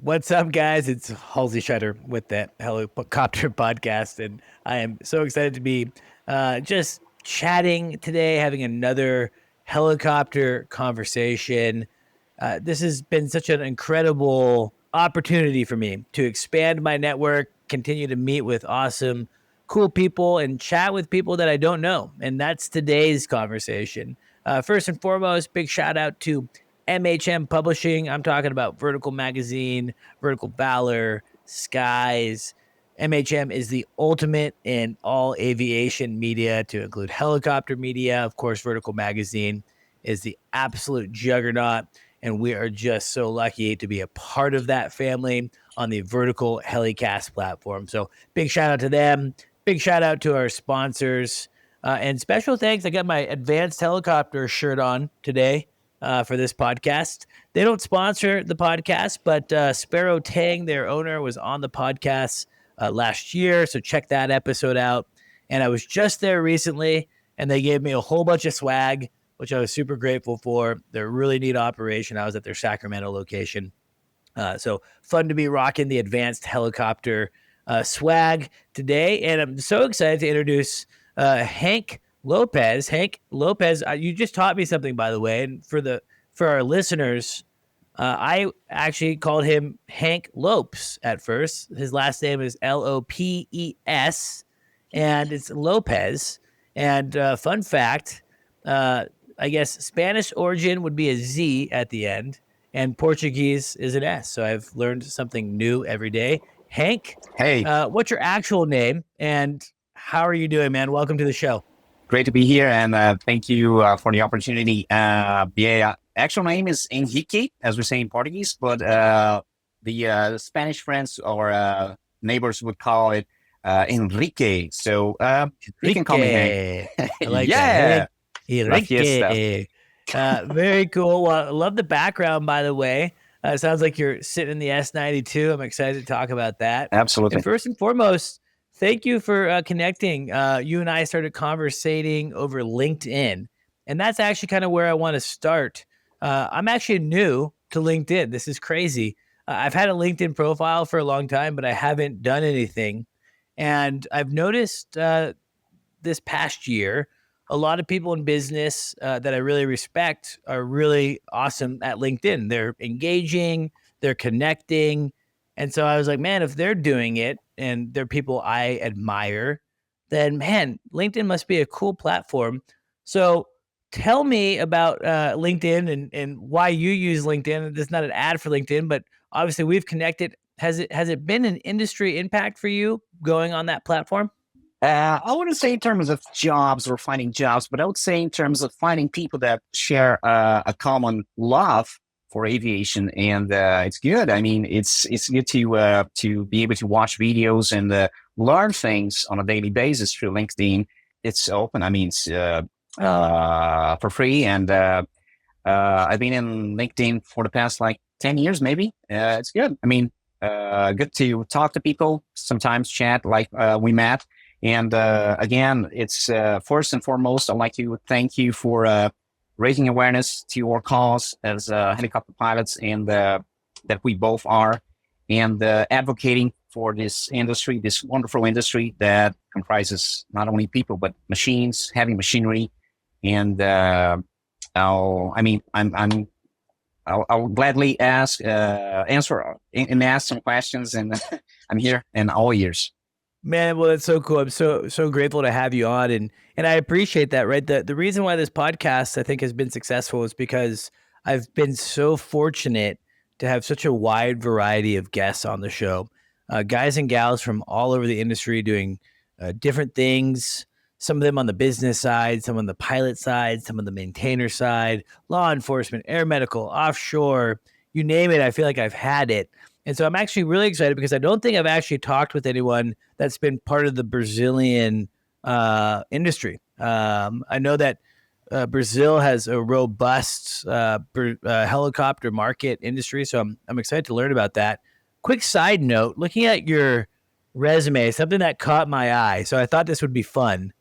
What's up, guys? It's Halsey Schider with that HeliCASTS podcast, and I am so excited to be just chatting today, having another helicopter conversation. This has been such an incredible opportunity for me to expand my network, continue to meet with awesome, cool people, and chat with people that I don't know. And that's today's conversation. First and foremost, big shout out to MHM Publishing. I'm talking about Vertical Magazine, Vertical Valor, Skies. MHM is the ultimate in all aviation media, to include helicopter media. Of course, Vertical Magazine is the absolute juggernaut, and we are just so lucky to be a part of that family on the Vertical HeliCASTS platform. So big shout out to them. Big shout out to our sponsors. And special thanks. I got my Advanced Helicopter shirt on today for this podcast. They don't sponsor the podcast, but Sparrow Tang, their owner, was on the podcast last year. So check that episode out. And I was just there recently, and they gave me a whole bunch of swag, which I was super grateful for. They're a really neat operation. I was at their Sacramento location. So fun to be rocking the Advanced Helicopter swag today. And I'm so excited to introduce Henrique Lopes. Henrique Lopes, you just taught me something, by the way. And for our listeners, I actually called him Henrique Lopes at first. His last name is Lopes, and it's Lopez. And fun fact, I guess Spanish origin would be a Z at the end, and Portuguese is an S. So I've learned something new every day. Henrique, hey, what's your actual name, and how are you doing, man? Welcome to the show. Great to be here, and thank you for the opportunity. Actual name is Henrique, as we say in Portuguese, but the Spanish friends or neighbors would call it Henrique. So you can call me Hank. I like yeah, that. Henrique. Very cool. Well, I love the background, by the way. It sounds like you're sitting in the S-92. I'm excited to talk about that. Absolutely. And first and foremost, thank you for connecting. You and I started conversating over LinkedIn, and that's actually kind of where I want to start. I'm actually new to LinkedIn. This is crazy. I've had a LinkedIn profile for a long time, but I haven't done anything. And I've noticed this past year, a lot of people in business that I really respect are really awesome at LinkedIn. They're engaging, they're connecting. And so I was like, man, if they're doing it and they're people I admire, then man, LinkedIn must be a cool platform. So tell me about LinkedIn and why you use LinkedIn. This is not an ad for LinkedIn, but obviously we've connected. Has it been an industry impact for you going on that platform? I wouldn't say in terms of jobs or finding jobs, but I would say in terms of finding people that share a common love for aviation, and it's good. I mean, it's good to be able to watch videos and learn things on a daily basis through LinkedIn. It's open. I mean, it's for free, and I've been in LinkedIn for the past 10 years, maybe. It's good. I mean, good to talk to people. Sometimes chat like we met. And again, it's first and foremost, I'd like to thank you for raising awareness to our cause as helicopter pilots, and that we both are, and advocating for this industry, this wonderful industry that comprises not only people but machines, heavy machinery, and I'll gladly answer and ask some questions, and I'm here in all ears. Man, well, that's so cool. I'm so grateful to have you on, and I appreciate that. Right, the reason why this podcast I think has been successful is because I've been so fortunate to have such a wide variety of guests on the show, guys and gals from all over the industry doing different things. some of them on the business side, some on the pilot side, some on the maintainer side, law enforcement, air medical, offshore, you name it. I feel like I've had it. And so I'm actually really excited because I don't think I've actually talked with anyone that's been part of the Brazilian industry. I know that Brazil has a robust helicopter market industry, so I'm excited to learn about that. Quick side note: looking at your resume, something that caught my eye, so I thought this would be fun.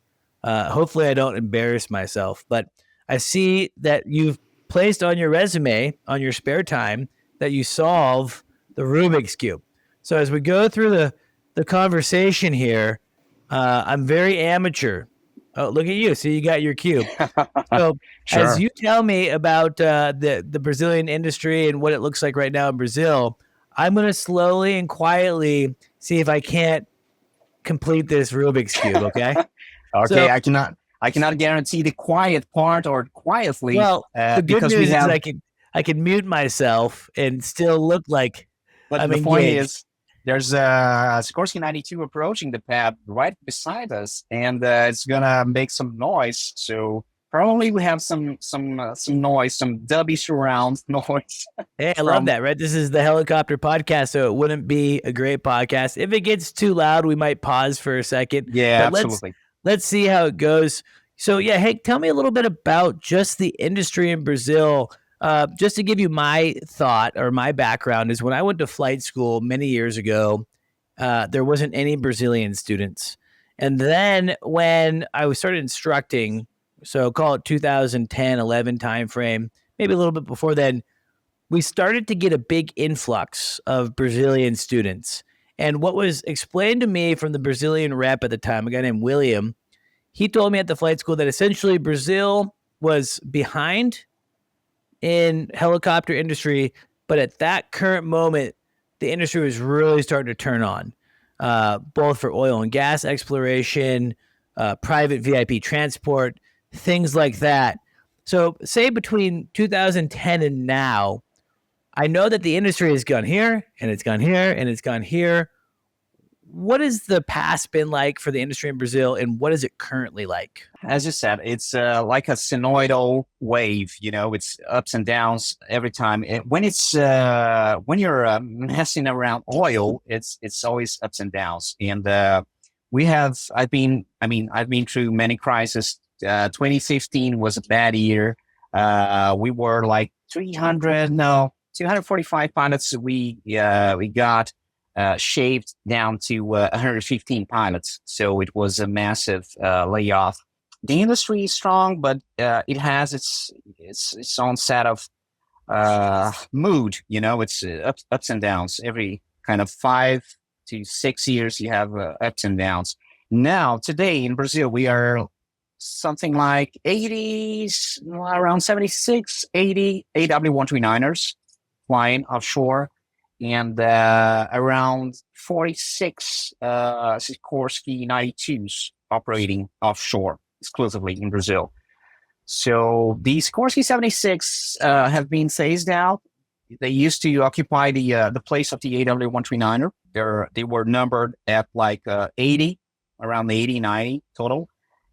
Hopefully, I don't embarrass myself, but I see that you've placed on your resume on your spare time that you solve the Rubik's cube. So as we go through the conversation here, I'm very amateur. Oh, look at you! So you got your cube. So as Sure. you tell me about the Brazilian industry and what it looks like right now in Brazil, I'm going to slowly and quietly see if I can't complete this Rubik's cube. Okay. Okay, So, I cannot guarantee the quiet part or quietly well, the good because we news is have. I can mute myself and still look like But I'm the point engaged. is, there's Sikorsky 92 approaching the pad right beside us, and it's gonna make some noise. So probably we have some noise, some Dolby surround noise Hey, I love from. that, right? This is the helicopter podcast, so it wouldn't be a great podcast. If it gets too loud, we might pause for a second, Yeah, but absolutely. let's see how it goes. So yeah, hey, tell me a little bit about just the industry in Brazil. Just to give you my thought or my background is when I went to flight school many years ago, there wasn't any Brazilian students. And then when I was started instructing, so call it 2010, 11 timeframe, maybe a little bit before then, we started to get a big influx of Brazilian students. And what was explained to me from the Brazilian rep at the time, a guy named William, he told me at the flight school that essentially Brazil was behind in helicopter industry, but at that current moment, the industry was really starting to turn on, both for oil and gas exploration, private VIP transport, things like that. So, say between 2010 and now, I know that the industry has gone here and it's gone here and it's gone here. What has the past been like for the industry in Brazil, and what is it currently like? As you said, it's like a sinusoidal wave. It's ups and downs every time. When you're messing around oil, it's always ups and downs. And we have. I've been through many crises. 2015 was a bad year. We were like 300, no, 245 pilots. We got shaved down to 115 pilots. So it was a massive layoff. The industry is strong, but it has its own set of mood. It's ups and downs. Every kind of 5 to 6 years, you have ups and downs. Now, today in Brazil, we are something like 80s, around 76, 80 AW139ers flying offshore, and around 46 Sikorsky 92s operating offshore exclusively in Brazil. So the Sikorsky 76 have been phased out. They used to occupy the place of the AW139er. They were numbered at like 80, around 80, 90 total.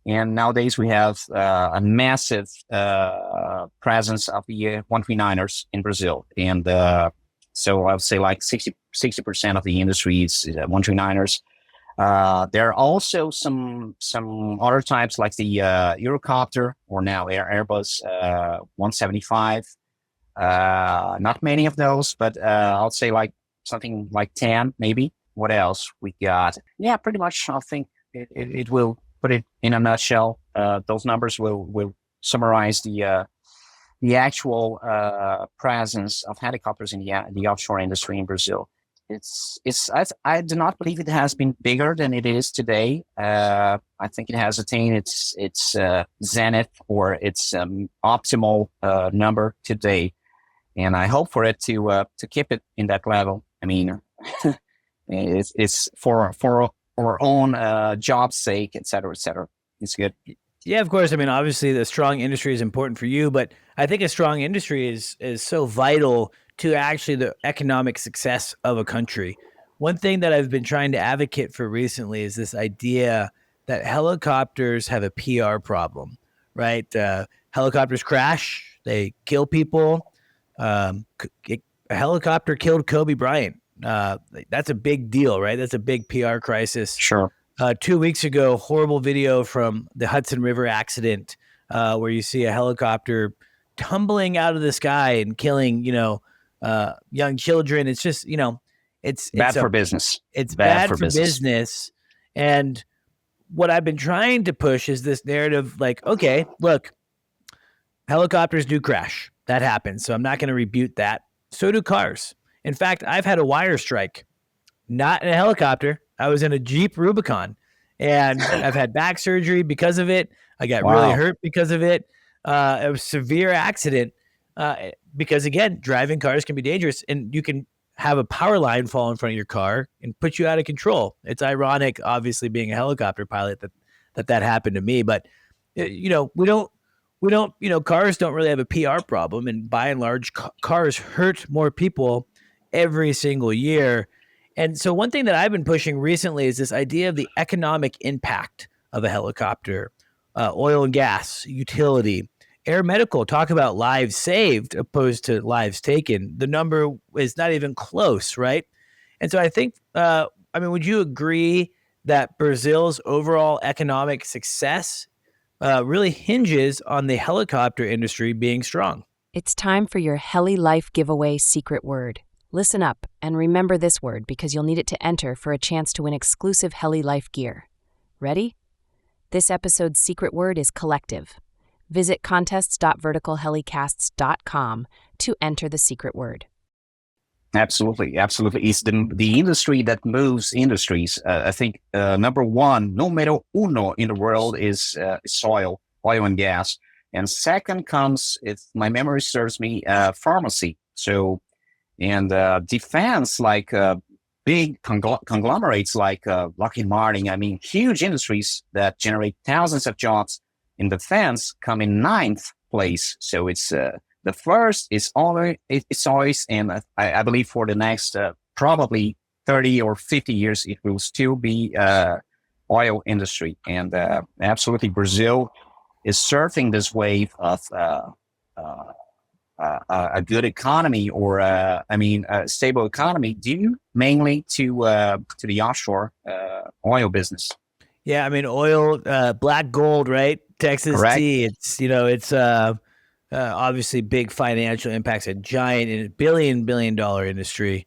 And nowadays we have a massive presence of the 139ers in Brazil. And so I would say like 60% of the industry is 139ers. There are also some other types like the Eurocopter or now Airbus 175. Not many of those, but I'll say like something like 10 maybe. What else we got? Yeah, pretty much. I think it will put it in a nutshell. Those numbers will summarize the actual presence of helicopters in the offshore industry in Brazil. I do not believe it has been bigger than it is today. I think it has attained its zenith or its optimal number today, and I hope for it to keep it in that level. I mean, it's for our own job's sake, et cetera, et cetera. It's good. Yeah, of course. I mean, obviously, the strong industry is important for you, but I think a strong industry is so vital to actually the economic success of a country. One thing that I've been trying to advocate for recently is this idea that helicopters have a PR problem, right? Helicopters crash, they kill people. A helicopter killed Kobe Bryant. That's a big deal, right? That's a big PR crisis. Sure. 2 weeks ago, horrible video from the Hudson River accident, where you see a helicopter tumbling out of the sky and killing, young children. It's just, Bad for business. it's Bad bad for for business. business. And what I've been trying to push is this narrative, like, okay, look, helicopters do crash. That happens. So I'm not going to rebuke that. So do cars. In fact, I've had a wire strike, not in a helicopter. I was in a Jeep Rubicon, and I've had back surgery because of it. I got really Wow. hurt because of it. It was a severe accident because, again, driving cars can be dangerous, and you can have a power line fall in front of your car and put you out of control. It's ironic, obviously, being a helicopter pilot, that happened to me. But we don't. Cars don't really have a PR problem, and by and large, cars hurt more people every single year. And so, one thing that I've been pushing recently is this idea of the economic impact of a helicopter, oil and gas, utility, air medical. Talk about lives saved opposed to lives taken. The number is not even close, right? And so, I think, would you agree that Brazil's overall economic success really hinges on the helicopter industry being strong? It's time for your Heli Life giveaway secret word. Listen up and remember this word because you'll need it to enter for a chance to win exclusive Heli Life gear. Ready? This episode's secret word is collective. Visit contests.verticalhelicasts.com to enter the secret word. Absolutely. It's the industry that moves industries. I think numero uno in the world is oil and gas. And second comes, if my memory serves me, pharmacy. So, and defense, like big conglomerates like Lockheed Martin. Huge industries that generate thousands of jobs in defense come in ninth place. So it's the first is always, and I believe for the next probably 30 or 50 years, it will still be oil industry. And absolutely, Brazil is surfing this wave of a good economy, or a stable economy, due mainly to the offshore oil business. Yeah, oil, black gold, right? Texas Correct. tea. It's obviously big financial impacts. A giant billion dollar industry,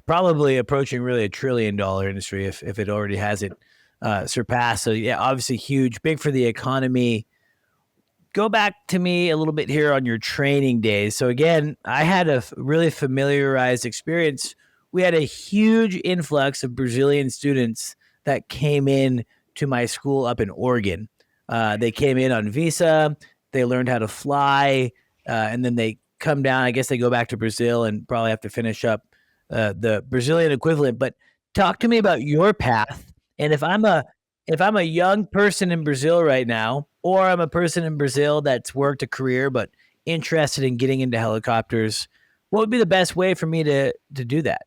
probably approaching really $1 trillion industry if it already hasn't surpassed. So yeah, obviously huge, big for the economy. Go back to me a little bit here on your training days. So again, I had a really familiarized experience. We had a huge influx of Brazilian students that came in to my school up in Oregon. They came in on visa. They learned how to fly, and then they come down. I guess they go back to Brazil and probably have to finish up the Brazilian equivalent. But talk to me about your path. And if I'm a young person in Brazil right now, or I'm a person in Brazil that's worked a career but interested in getting into helicopters, what would be the best way for me to do that?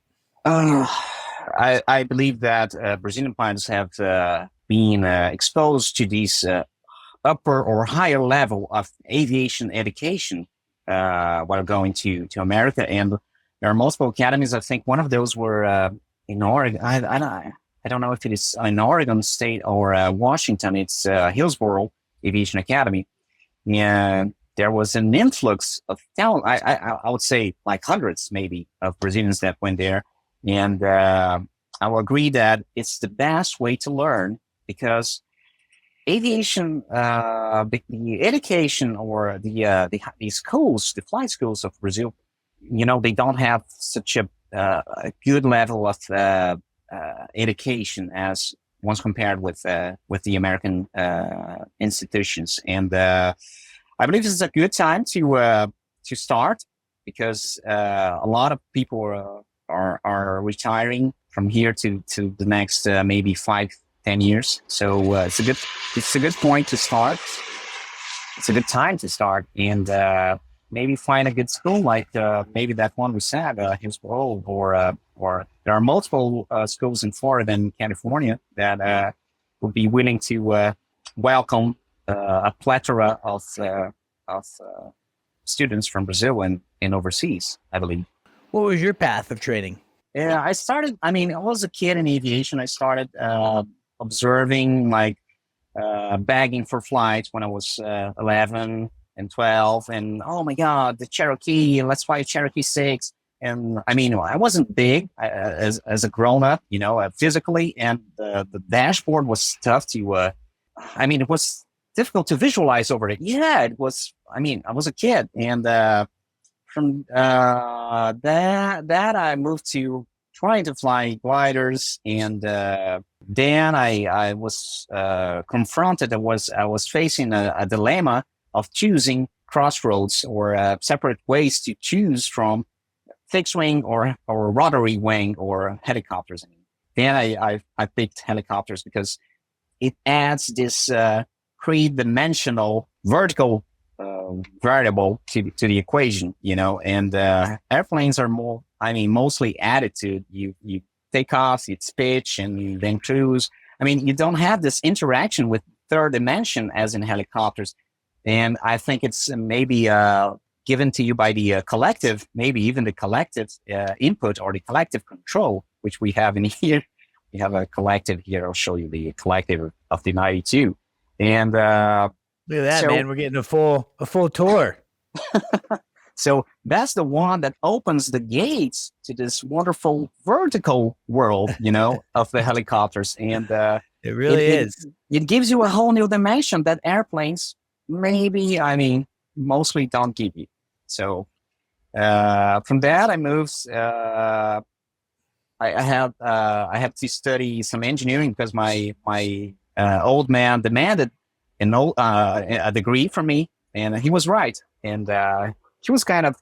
I believe that Brazilian pilots have been exposed to these upper or higher level of aviation education while going to America. And there are multiple academies. I think one of those were in Oregon. I don't know if it is in Oregon State or Washington. It's Hillsborough Aviation Academy. And there was an influx of talent. I would say like hundreds maybe of Brazilians that went there. And I will agree that it's the best way to learn, because aviation, the education or the schools, the flight schools of Brazil, they don't have such a good level of education as once compared with the American institutions. And I believe this is a good time to start, because a lot of people are retiring from here to the next maybe 5-10 years. So it's a good point to start. It's a good time to start, and maybe find a good school like maybe that one we said, Hillsborough, or there are multiple schools in Florida and California that would be willing to welcome a plethora of students from Brazil and overseas, I believe. What was your path of training? Yeah, I was a kid in aviation. I started observing, like bagging for flights when I was 11 and 12. And oh my God, the Cherokee, let's fly a Cherokee 6. And I mean, I wasn't big as a grown up, physically. And the dashboard was tough to, it was difficult to visualize over it. Yeah, it was. I mean, I was a kid. And from that I moved to trying to fly gliders, and then I was confronted. I was facing a dilemma of choosing crossroads or separate ways to choose from fixed wing or rotary wing or helicopters. Then I picked helicopters because it adds this three-dimensional vertical variable to the equation, and airplanes are mostly attitude. You take off, it's pitch, and you then cruise. I mean, you don't have this interaction with third dimension as in helicopters. And I think it's maybe given to you by the collective, maybe even the collective input or the collective control, which we have in here. We have a collective here. I'll show you the collective of the 92. And look at that, man. We're getting a full tour. So that's the one that opens the gates to this wonderful vertical world, of the helicopters. And it really is. It gives you a whole new dimension that airplanes maybe, mostly don't give you. So from that, I moved. I had to study some engineering because my old man demanded a degree from me, and he was right. And he was kind of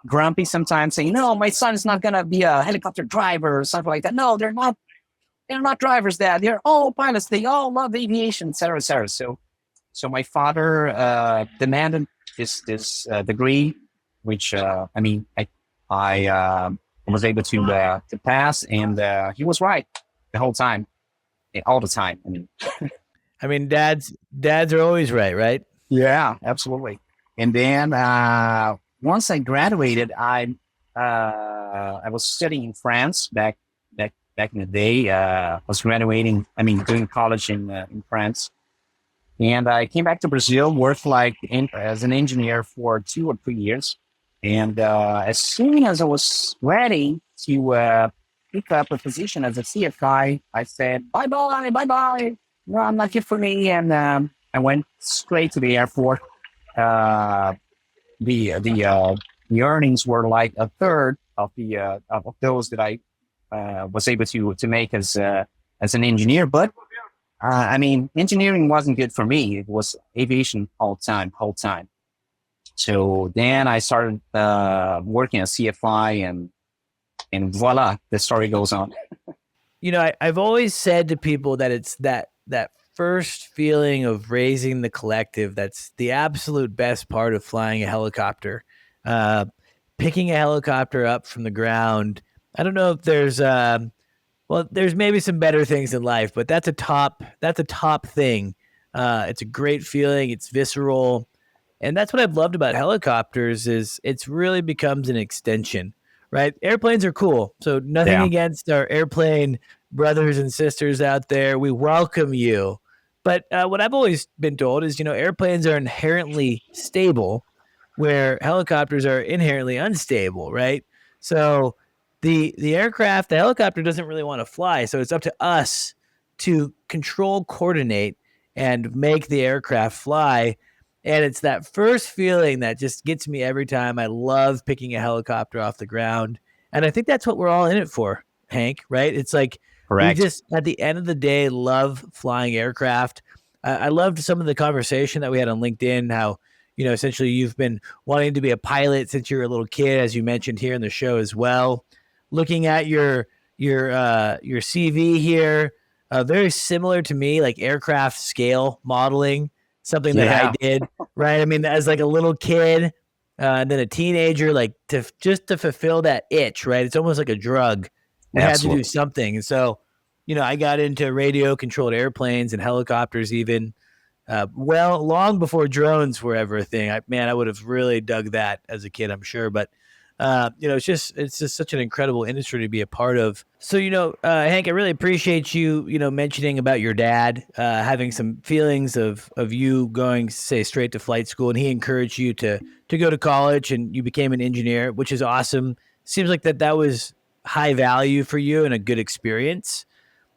grumpy sometimes, saying, "No, my son is not gonna be a helicopter driver or something like that. No, they're not. They're not drivers, Dad. They're all pilots. They all love aviation, etc., etc." So my father demanded this degree, which I was able to pass, and he was right the whole time, all the time. Dads are always right? Yeah, absolutely. And then once I graduated, I was studying in France back in the day. I was graduating, doing college in France. And I came back to Brazil, worked as an engineer for 2 or 3 years. And as soon as I was ready to pick up a position as a CFI, I said, bye-bye. No, I'm not here for me. And I went straight to the airport. The earnings were like a third of those that I was able to make as an engineer. But engineering wasn't good for me. It was aviation whole time. So then I started working as CFI, and voila, the story goes on. I've always said to people that it's that first feeling of raising the collective that's the absolute best part of flying a helicopter. Picking a helicopter up from the ground. I don't know if there's there's maybe some better things in life, but that's a top thing. It's a great feeling. It's visceral. And that's what I've loved about helicopters is it's really becomes an extension, right? Airplanes are cool. So nothing against our airplane brothers and sisters out there. We welcome you. But what I've always been told is, airplanes are inherently stable where helicopters are inherently unstable, right? So the helicopter doesn't really want to fly. So it's up to us to control, coordinate, and make the aircraft fly. And it's that first feeling that just gets me every time. I love picking a helicopter off the ground. And I think that's what we're all in it for, Hank, right? It's like Correct. We just, at the end of the day, love flying aircraft. I loved some of the conversation that we had on LinkedIn, how, essentially you've been wanting to be a pilot since you were a little kid, as you mentioned here in the show as well. Looking at your CV here, very similar to me, like aircraft scale modeling. Something that I did, right? As like a little kid, and then a teenager, like to fulfill that itch, right? It's almost like a drug. We had to do something. And so I got into radio controlled airplanes and helicopters even, long before drones were ever a thing. I would have really dug that as a kid, I'm sure. But it's just such an incredible industry to be a part of. So, Hank, I really appreciate you, mentioning about your dad, having some feelings of you going, say, straight to flight school, and he encouraged you to go to college, and you became an engineer, which is awesome. Seems like that was high value for you and a good experience.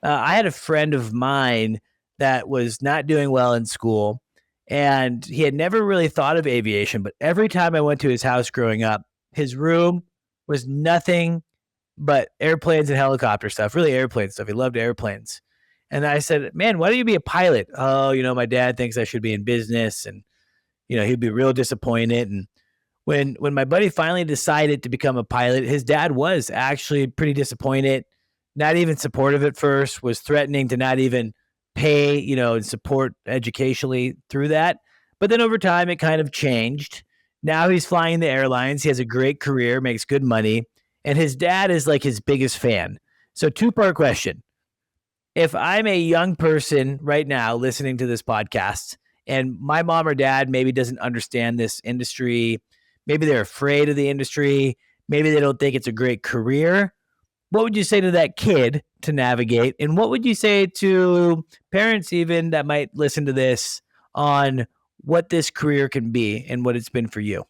I had a friend of mine that was not doing well in school, and he had never really thought of aviation. But every time I went to his house growing up, his room was nothing but airplanes and helicopter stuff, really airplane stuff. He loved airplanes. And I said, man, why don't you be a pilot? Oh, my dad thinks I should be in business, and, he'd be real disappointed. And when my buddy finally decided to become a pilot, his dad was actually pretty disappointed, not even supportive at first, was threatening to not even pay, and support educationally through that. But then over time, it kind of changed. Now he's flying the airlines. He has a great career, makes good money, and his dad is like his biggest fan. So, two-part question. If I'm a young person right now listening to this podcast, and my mom or dad maybe doesn't understand this industry, maybe they're afraid of the industry, maybe they don't think it's a great career, what would you say to that kid to navigate? And what would you say to parents even that might listen to this on what this career can be and what it's been for you?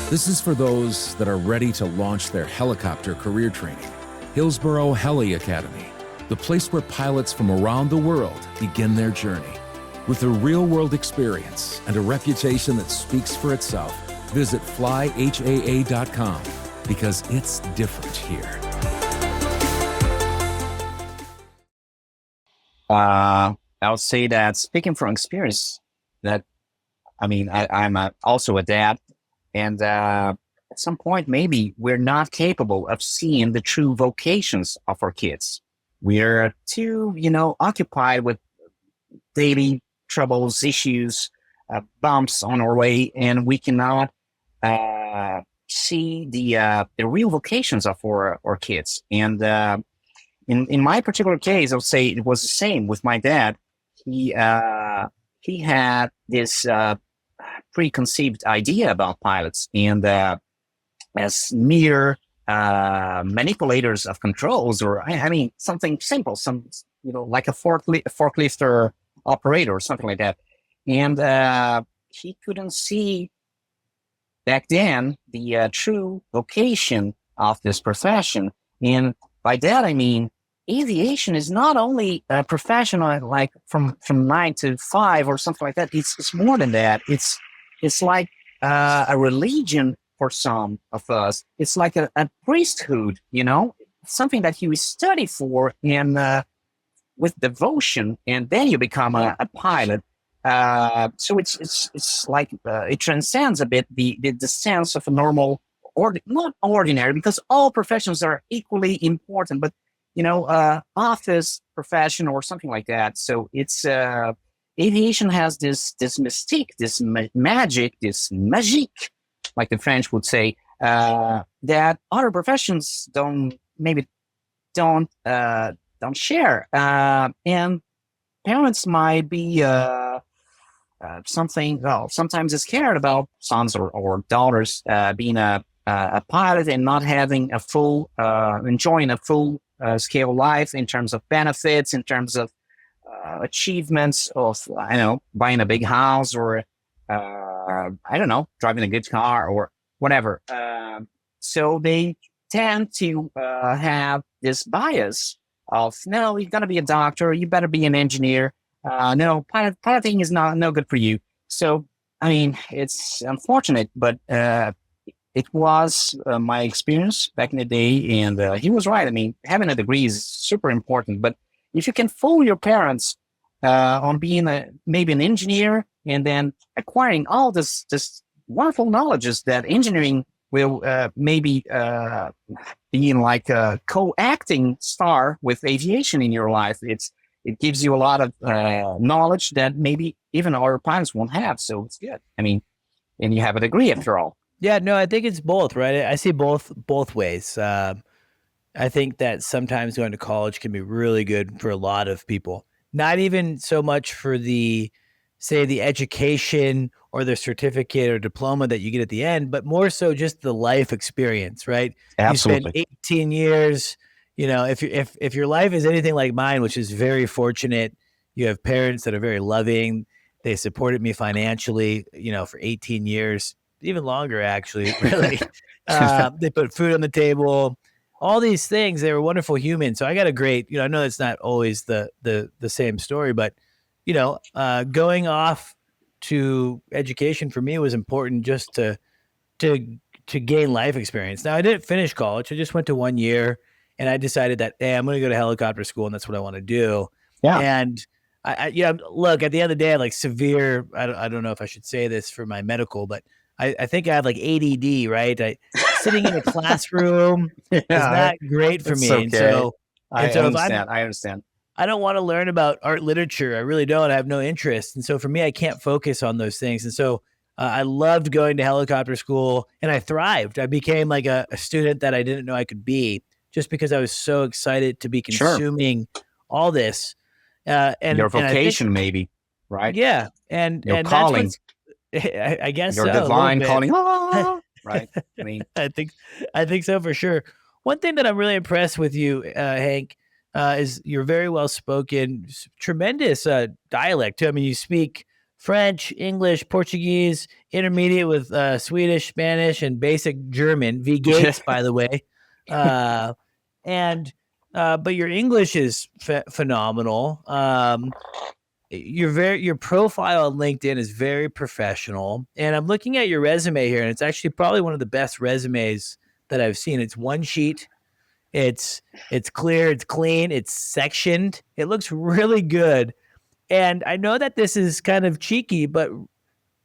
This is for those that are ready to launch their helicopter career training. Hillsboro Heli Academy, the place where pilots from around the world begin their journey. With a real-world experience and a reputation that speaks for itself, visit flyhaa.com because it's different here. I would say that, speaking from experience, that I'm also a dad, and at some point maybe we're not capable of seeing the true vocations of our kids. We're too, occupied with daily troubles, issues, bumps on our way, and we cannot see the real vocations of our kids. And in my particular case, I would say it was the same with my dad. He had this preconceived idea about pilots, and as mere manipulators of controls, or something simple, like a forklift or operator or something like that. And he couldn't see back then the true vocation of this profession. And by that I mean aviation is not only a professional like from 9 to 5 or something like that. It's more than that. It's like a religion for some of us. It's like a priesthood, something that you study for and with devotion, and then you become a pilot. So it's like it transcends a bit the sense of a normal, or not ordinary, because all professions are equally important, but office profession or something like that. So it's aviation has this mystique, this magic, this magique, like the French would say, that other professions don't share. And parents might be sometimes scared about sons or daughters being a pilot and not having a full, enjoying a full scale life in terms of benefits, in terms of achievements of, buying a big house or, driving a good car or whatever. So they tend to have this bias of, no, you're going to be a doctor, you better be an engineer. No, piloting is no good for you. So, it's unfortunate, but it was my experience back in the day, and he was right. Having a degree is super important, but if you can fool your parents on being maybe an engineer and then acquiring all this wonderful knowledges that engineering will maybe being like a co-acting star with aviation in your life, it gives you a lot of knowledge that maybe even our pilots won't have. So it's good. And you have a degree after all. Yeah, no, I think it's both, right? I see both ways. I think that sometimes going to college can be really good for a lot of people. Not even so much for the, say, the education or the certificate or diploma that you get at the end, but more so just the life experience, right? You spend Absolutely. 18 years, if your life is anything like mine, which is very fortunate, you have parents that are very loving. They supported me financially, for 18 years, even longer, actually, really. They put food on the table, all these things. They were wonderful humans. So I got a great, I know it's not always the same story, but going off to education for me was important just to to gain life experience. Now I didn't finish college. I just went to 1 year, and I decided that, hey, I'm going to go to helicopter school, and that's what I want to do. Yeah. And look, at the end of the day, I have like severe. I don't know if I should say this for my medical, but I think I have like ADD. Right, sitting in a classroom is Yeah, not great for it's me, and okay. so I if understand. I understand. I don't want to learn about art literature. I really don't. I have no interest. And so for me, I can't focus on those things. And so I loved going to helicopter school, and I thrived. I became like a student that I didn't know I could be, just because I was so excited to be Sure. consuming all this. Your And I think, vocation, maybe, right? yeah. Your And that's calling, what's, I guess your so, a little divine bit. calling. Ah, right. I mean, I think so for sure. One thing that I'm really impressed with you, Hank, is you're very well spoken, tremendous dialect too. I mean, you speak French, English, Portuguese, intermediate with Swedish, Spanish, and basic German. V yeah, Gates, by the way, uh, and but your English is phenomenal. Your profile on LinkedIn is very professional, and I'm looking at your resume here, and it's actually probably one of the best resumes that I've seen. It's one sheet. It's clear, it's clean, it's sectioned. It looks really good. And I know that this is kind of cheeky, but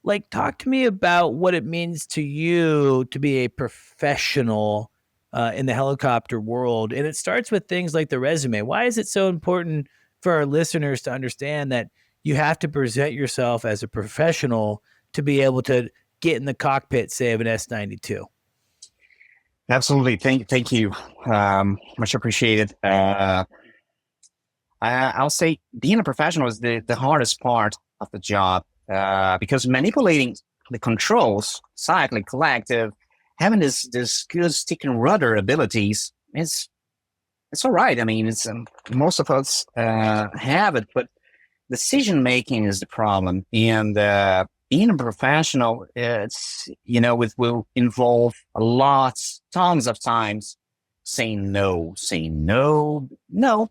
like, talk to me about what it means to you to be a professional in the helicopter world. And it starts with things like the resume. Why is it so important for our listeners to understand that you have to present yourself as a professional to be able to get in the cockpit, say, of an S-92? absolutely. Thank you. Much appreciated. I'll say being a professional is the hardest part of the job because manipulating the controls, cycling, collective, having this good stick and rudder abilities is it's all right. I mean, it's most of us have it, but decision making is the problem. And being a professional, it's will involve a lot, tons of times saying no,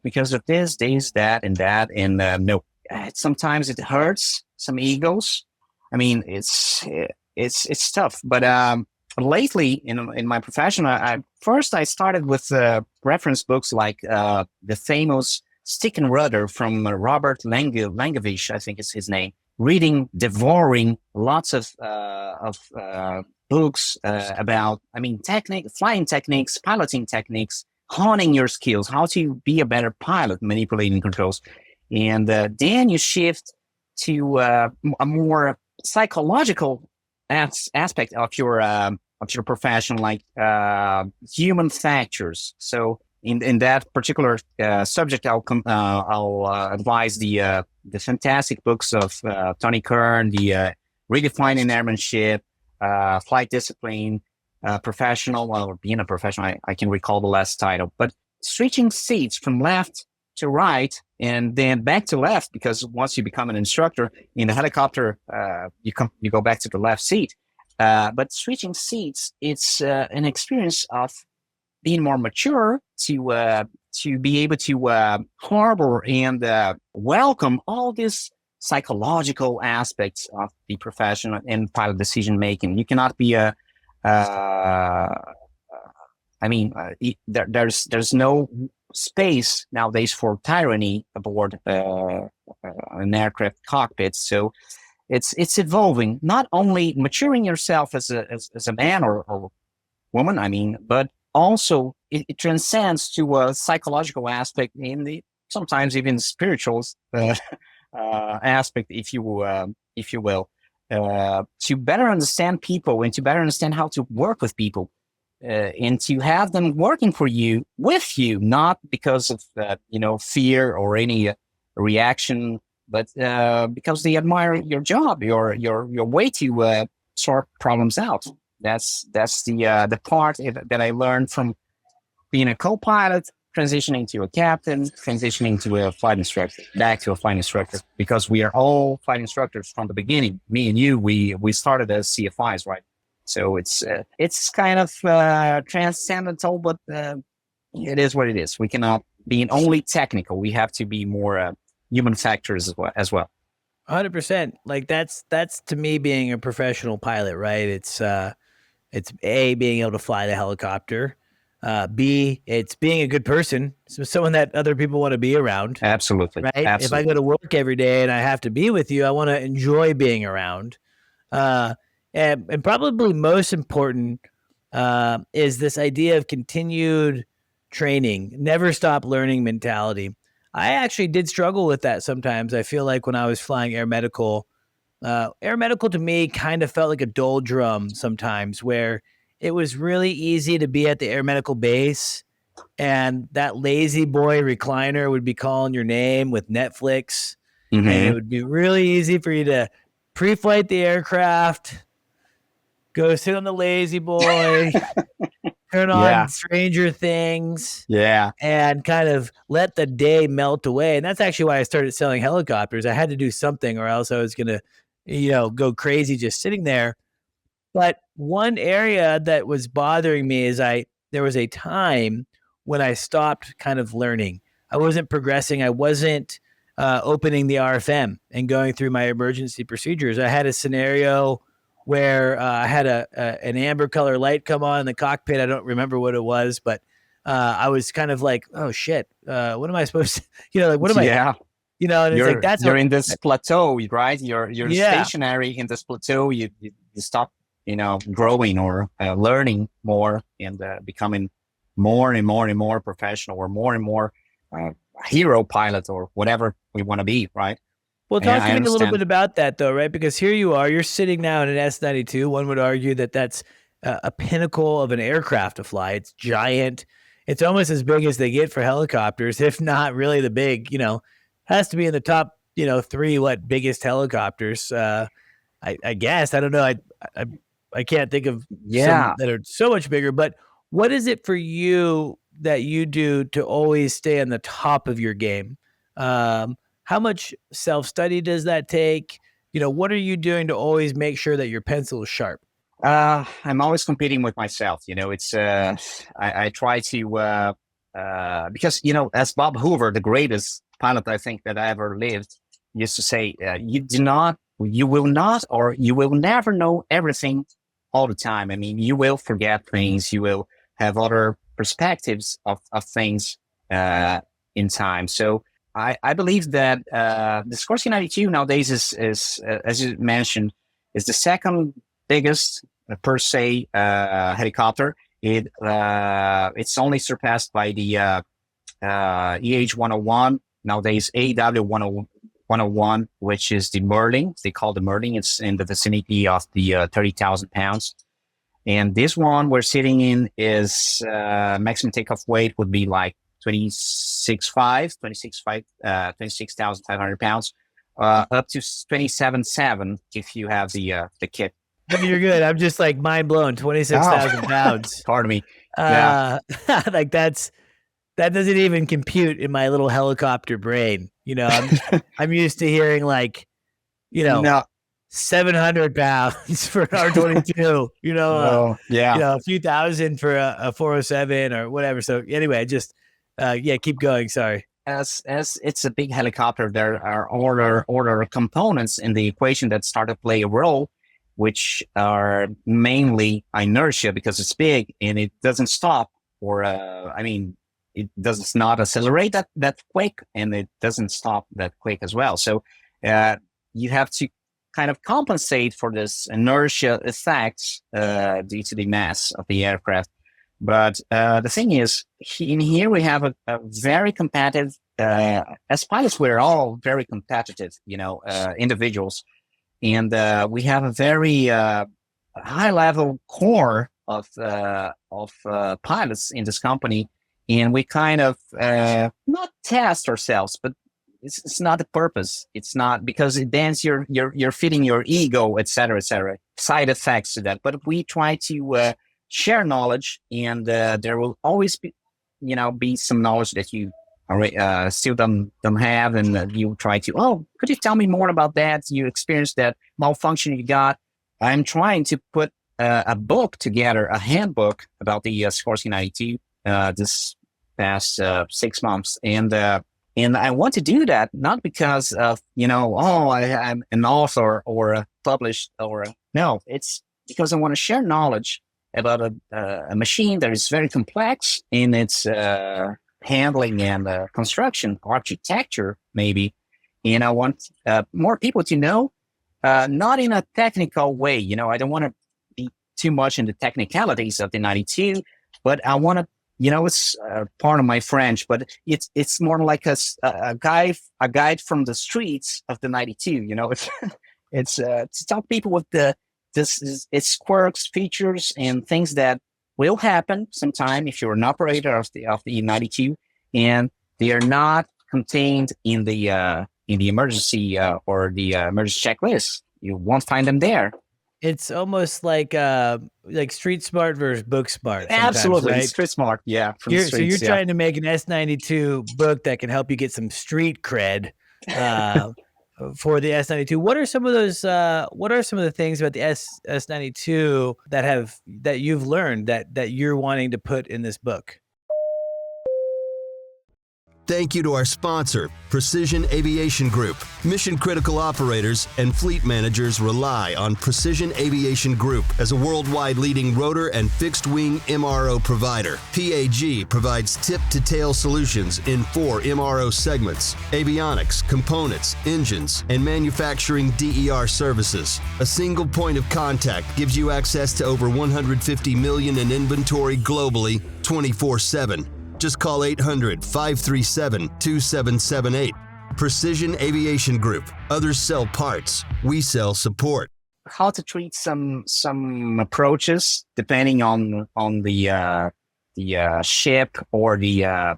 because of this, that, and no. Sometimes it hurts some egos. I mean, it's tough, but lately in my profession, I started with reference books like the famous Stick and Rudder from Robert Langevish, I think is his name. Reading, devouring lots of books about, flying techniques, piloting techniques, honing your skills, how to be a better pilot, manipulating controls. And then you shift to a more psychological aspect of your profession, like human factors. So in that particular subject, I'll advise the fantastic books of Tony Kern, the Redefining Airmanship, Flight Discipline, Professional, or Being a Professional. I can recall the last title, but switching seats from left to right and then back to left, because once you become an instructor in the helicopter, you go back to the left seat. But switching seats, it's an experience of being more mature to be able to harbor and welcome all these psychological aspects of the profession and pilot decision making. You cannot be there's no space nowadays for tyranny aboard an aircraft cockpit. So it's evolving, not only maturing yourself as a man or woman, but also it transcends to a psychological aspect in the sometimes even spiritual aspect, if you will, to better understand people and to better understand how to work with people. and to have them working for you, with you, not because of fear or any reaction, but because they admire your job, your way to sort problems out. That's the part that I learned from being a co-pilot, transitioning to a captain, transitioning to a flight instructor, back to a flight instructor, because we are all flight instructors from the beginning. Me and you, we started as CFIs, right? So it's kind of transcendental, but it is what it is. We cannot be only technical. We have to be more human factors as well. 100%. Like that's to me being a professional pilot, right? It's A, being able to fly the helicopter. B, it's being a good person, so someone that other people want to be around. Absolutely. Right. Absolutely. If I go to work every day and I have to be with you, I want to enjoy being around. And probably most important is this idea of continued training, never stop learning mentality. I actually did struggle with that sometimes. I feel like when I was flying air medical to me kind of felt like a doldrum sometimes, where it was really easy to be at the air medical base and that lazy boy recliner would be calling your name with Netflix. Mm-hmm. And it would be really easy for you to pre-flight the aircraft, go sit on the lazy boy, turn on Stranger Things, and kind of let the day melt away. And that's actually why I started selling helicopters. I had to do something or else I was going to, go crazy just sitting there. But one area that was bothering me is there was a time when I stopped kind of learning. I wasn't progressing. I wasn't opening the RFM and going through my emergency procedures. I had a scenario where I had an amber color light come on in the cockpit. I don't remember what it was, but I was kind of like, oh shit, what am I supposed to, what am I? And it's like, you're in this plateau, right? You're stationary in this plateau. You stop, growing or learning more and becoming more and more and more professional, or more and more hero pilot, or whatever we want to be, right? Well, talk to me a little bit about that, though, right? Because here you are, you're sitting now in an S-92. One would argue that that's a pinnacle of an aircraft to fly. It's giant. It's almost as big as they get for helicopters, if not really the big, has to be in the top, 3, biggest helicopters. I guess, I don't know. I can't think of some that are so much bigger, but what is it for you that you do to always stay on the top of your game? How much self-study does that take? What are you doing to always make sure that your pencil is sharp? I'm always competing with myself. It's I try to because as Bob Hoover, the greatest pilot I think that I ever lived, used to say, you will not, or you will never know everything all the time. I mean, you will forget things. You will have other perspectives of things in time. So I believe that the Sikorsky 92 nowadays is as you mentioned, is the second biggest per se helicopter. It's only surpassed by the EH-101, nowadays AW-101, which is the Merlin. They call the Merlin. It's in the vicinity of the 30,000 pounds. And this one we're sitting in is maximum takeoff weight would be like 26,500 pounds, up to 27.7 if you have the kit. No, you're good. I'm just like mind blown. 26,000 pounds. Pardon me. Like that doesn't even compute in my little helicopter brain. I'm used to hearing like, 700 pounds for an R-22, a few thousand for a 407 or whatever. So anyway, just, keep going. Sorry. As it's a big helicopter, there are other components in the equation that start to play a role, which are mainly inertia, because it's big and it doesn't stop, or, it does not accelerate that quick, and it doesn't stop that quick as well. So you have to kind of compensate for this inertia effects due to the mass of the aircraft. But the thing is, in here we have a very competitive, as pilots, we're all very competitive, individuals. And we have a very high level core of pilots in this company, and we kind of not test ourselves, but it's not the purpose. It's not because then you're feeding your ego, etc., etc. Side effects to that. But we try to share knowledge, and there will always be some knowledge that you still don't have, and you try to. Oh, could you tell me more about that? You experienced that malfunction you got. I'm trying to put a book together, a handbook about the Sikorsky 92 this past 6 months, and I want to do that not because of I'm an author or a published no, it's because I want to share knowledge about a machine that is very complex in its handling and construction, architecture, maybe. And I want more people to know, not in a technical way. I don't want to be too much in the technicalities of the 92, but I want to, it's part of my French, but it's more like a guide from the streets of the 92. It's to tell people with its quirks, features, and things that will happen sometime if you're an operator of the 92, and they are not contained in the emergency or the emergency checklist. You won't find them there. It's almost like street smart versus book smart. Absolutely, right? Street smart. Yeah, so you're trying to make an S-92 book that can help you get some street cred for the S-92. What are some of those? What are some of the things about the S-92 that you've learned that you're wanting to put in this book? Thank you to our sponsor, Precision Aviation Group. Mission-critical operators and fleet managers rely on Precision Aviation Group as a worldwide leading rotor and fixed-wing MRO provider. PAG provides tip-to-tail solutions in 4 MRO segments: avionics, components, engines, and manufacturing DER services. A single point of contact gives you access to over 150 million in inventory globally, 24/7. Just call 800-537-2778. Precision Aviation Group. Others sell parts. We sell support. How to treat some approaches depending on the ship or the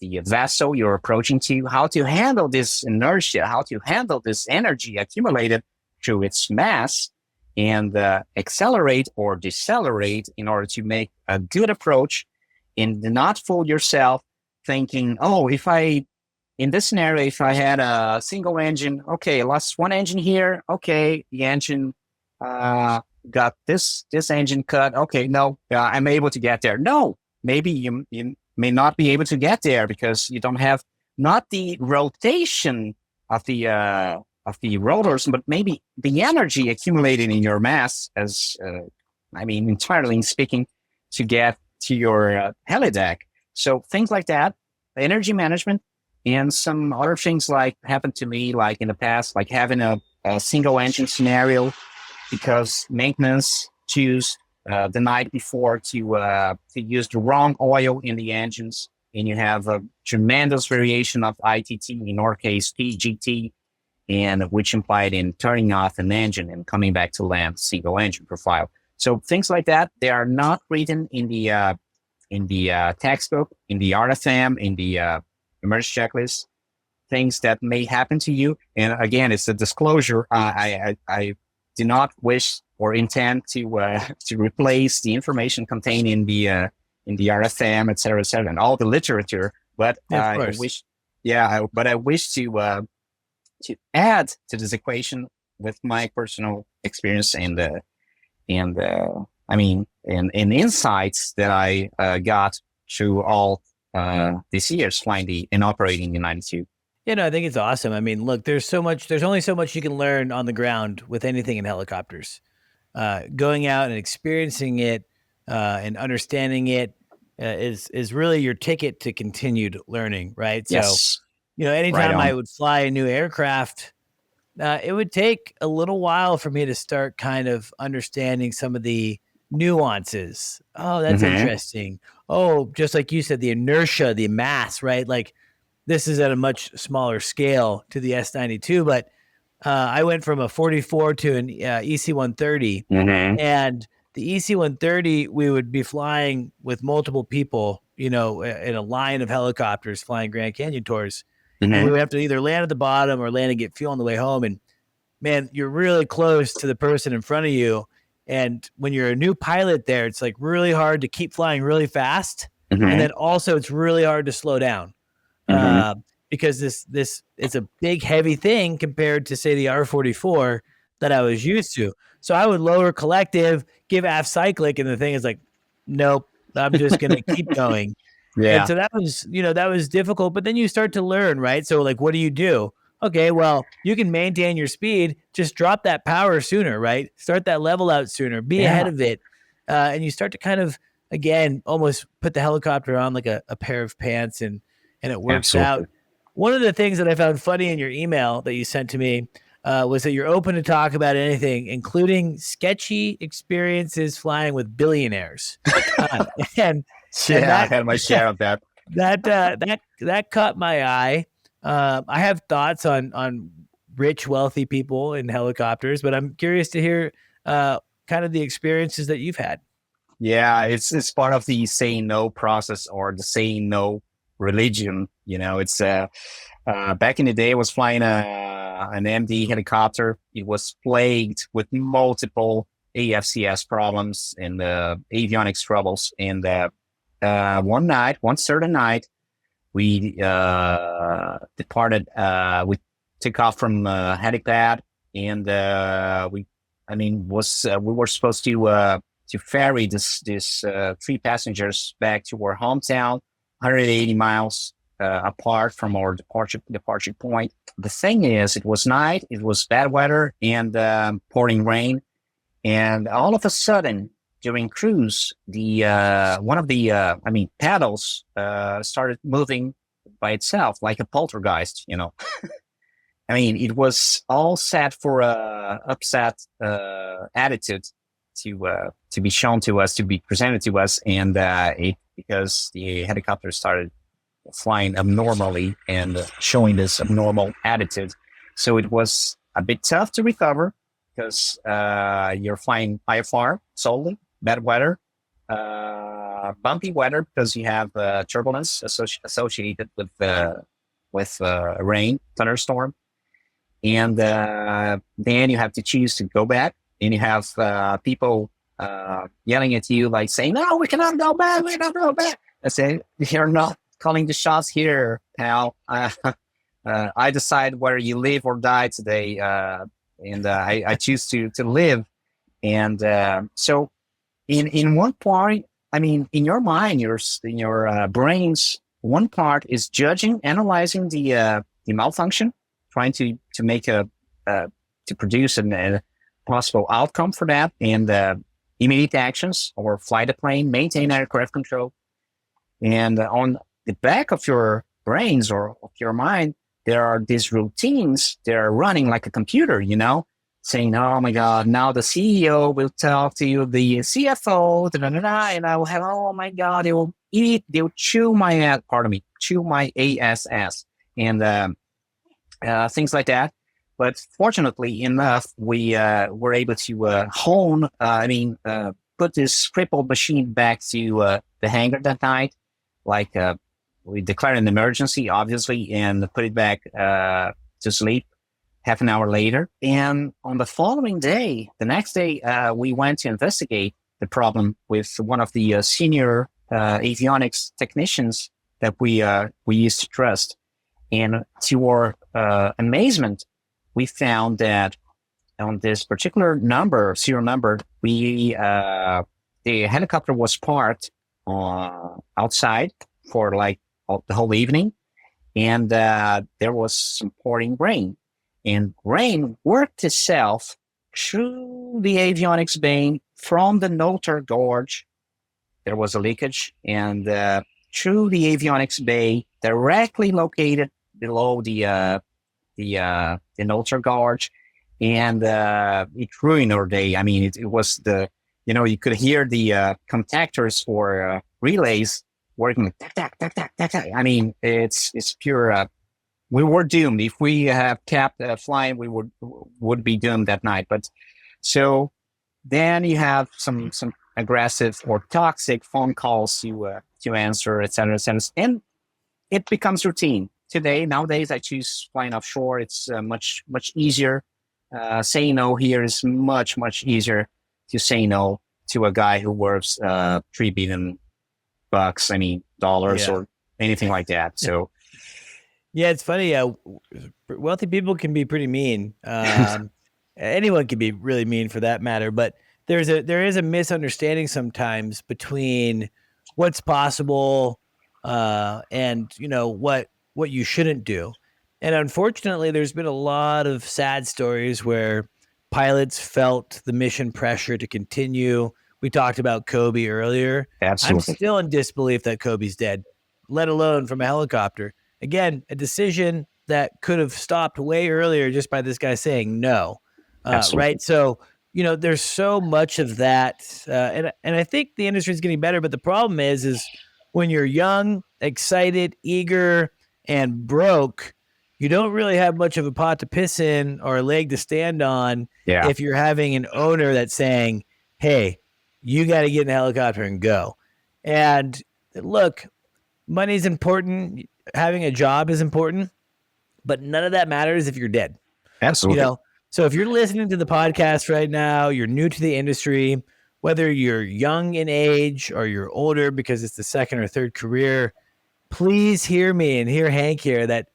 vessel you're approaching to. How to handle this inertia. How to handle this energy accumulated through its mass, and accelerate or decelerate in order to make a good approach. And not fool yourself thinking, in this scenario, if I had a single engine, okay, I lost one engine here. Okay, the engine got this engine cut. Okay, no, I'm able to get there. No, maybe you may not be able to get there because you don't have not the rotation of the rotors, but maybe the energy accumulated in your mass, entirely speaking, to get to your heli deck. So things like that, energy management, and some other things like happened to me, like in the past, like having a single engine scenario because maintenance choose the night before to use the wrong oil in the engines, and you have a tremendous variation of ITT, in our case PGT, and which implied in turning off an engine and coming back to land, single engine profile. So things like that, they are not written in the textbook, in the RFM, in the emergency checklist. Things that may happen to you, and again, it's a disclosure. I do not wish or intend to replace the information contained in the RFM, et cetera, and all the literature. But I wish to add to this equation with my personal experience and insights that I got through all these years flying and operating the 92. I think it's awesome. Look, there's only so much you can learn on the ground with anything in helicopters. Going out and experiencing it and understanding it is really your ticket to continued learning, right? Yes. So, anytime I would fly a new aircraft, it would take a little while for me to start kind of understanding some of the nuances. Oh, that's interesting. Oh, just like you said, the inertia, the mass, right? Like this is at a much smaller scale to the S-92, but I went from a 44 to an EC-130, and the EC-130, we would be flying with multiple people, in a line of helicopters flying Grand Canyon tours. And we would have to either land at the bottom or land and get fuel on the way home. And man, you're really close to the person in front of you. And when you're a new pilot there, it's like really hard to keep flying really fast. And then also it's really hard to slow down because this is a big, heavy thing compared to, say, the R-44 that I was used to. So I would lower collective, give aft cyclic, and the thing is like, nope, I'm just going to keep going. Yeah. And so that was difficult, but then you start to learn, right? So like, what do? Okay, well, you can maintain your speed, just drop that power sooner, right? Start that level out sooner, be ahead of it. And you start to kind of, again, almost put the helicopter on like a pair of pants and it works out. One of the things that I found funny in your email that you sent to me was that you're open to talk about anything, including sketchy experiences flying with billionaires. And I had my share of that. That caught my eye. I have thoughts on rich, wealthy people in helicopters, but I'm curious to hear kind of the experiences that you've had. Yeah, it's part of the saying no process or the saying no religion. It's back in the day, I was flying an MD helicopter. It was plagued with multiple AFCS problems and avionics troubles. And one certain night, we departed. We took off from helipad, and we were supposed to ferry this 3 passengers back to our hometown, 180 miles apart from our departure point. The thing is, it was night, it was bad weather, and pouring rain, and all of a sudden, during cruise, the one of the paddles started moving by itself like a poltergeist. It was all set for a upset attitude to be shown to us, to be presented to us, and because the helicopter started flying abnormally and showing this abnormal attitude, so it was a bit tough to recover because you're flying IFR solely. Bad weather, bumpy weather because you have turbulence associated with rain, thunderstorm, and then you have to choose to go back, and you have people yelling at you like saying, "No, we cannot go back. We cannot go back." I say, "You're not calling the shots here, pal. I decide whether you live or die today, and I choose to live." And so. In one part, in your mind, in your brains, one part is judging, analyzing the malfunction, trying to make to produce a possible outcome for that, and immediate actions or fly the plane, maintain aircraft control. And on the back of your brains or of your mind, there are these routines. They're running like a computer, saying, "Oh my God, now the CEO will talk to you, the CFO, and I will have, oh my God, they'll chew my ass, chew my ASS," and things like that. But fortunately enough, we were able to put this crippled machine back to the hangar that night. We declared an emergency, obviously, and put it back to sleep. Half an hour later, and on the following day, the next day, we went to investigate the problem with one of the senior avionics technicians that we used to trust. And to our amazement, we found that on this particular serial number, the helicopter was parked outside for the whole evening, and there was some pouring rain. And rain worked itself through the avionics bay from the noter gorge. There was a leakage, and through the avionics bay, directly located below the noter gorge, and it ruined our day. It was you could hear the contactors or relays working like tack tack tack tack tack tack. It's pure. We were doomed. If we have kept flying, we would be doomed that night. But so Then you have some aggressive or toxic phone calls to answer, et cetera, and it becomes routine. Nowadays, I choose flying offshore. It's much easier. Saying no here is much easier to say no to a guy who works $3 billion, dollars or anything like that. So yeah, it's funny. Wealthy people can be pretty mean. Anyone can be really mean for that matter, but there is a misunderstanding sometimes between what's possible and what you shouldn't do. And unfortunately, there's been a lot of sad stories where pilots felt the mission pressure to continue. We talked about Kobe earlier. absolutely, I'm still in disbelief that Kobe's dead, let alone from a helicopter. Again, a decision that could have stopped way earlier just by this guy saying no. absolutely, Right. So, there's so much of that. And I think the industry is getting better. But the problem is when you're young, excited, eager, and broke, you don't really have much of a pot to piss in or a leg to stand on yeah, if you're having an owner that's saying, hey, you got to get in a helicopter and go. And look, money's important. Having a job is important, but none of that matters if you're dead. absolutely, So if you're listening to the podcast right now, you're new to the industry, whether you're young in age or you're older because it's the second or third career, please hear me and hear Hank here that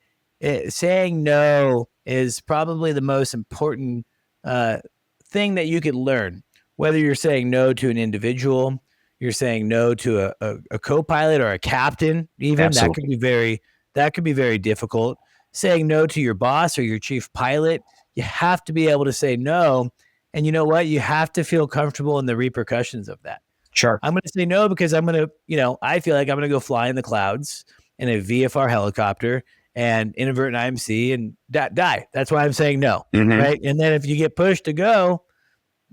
saying no is probably the most important thing that you could learn. Whether you're saying no to an individual, you're saying no to a co-pilot or a captain, even absolutely, that could be very difficult. Saying no to your boss or your chief pilot, you have to be able to say no. And you know what? You have to feel comfortable in the repercussions of that. sure, I'm going to say no because I feel like I'm going to go fly in the clouds in a VFR helicopter and inadvertent IMC and die. That's why I'm saying no. Mhm. Right. And then if you get pushed to go,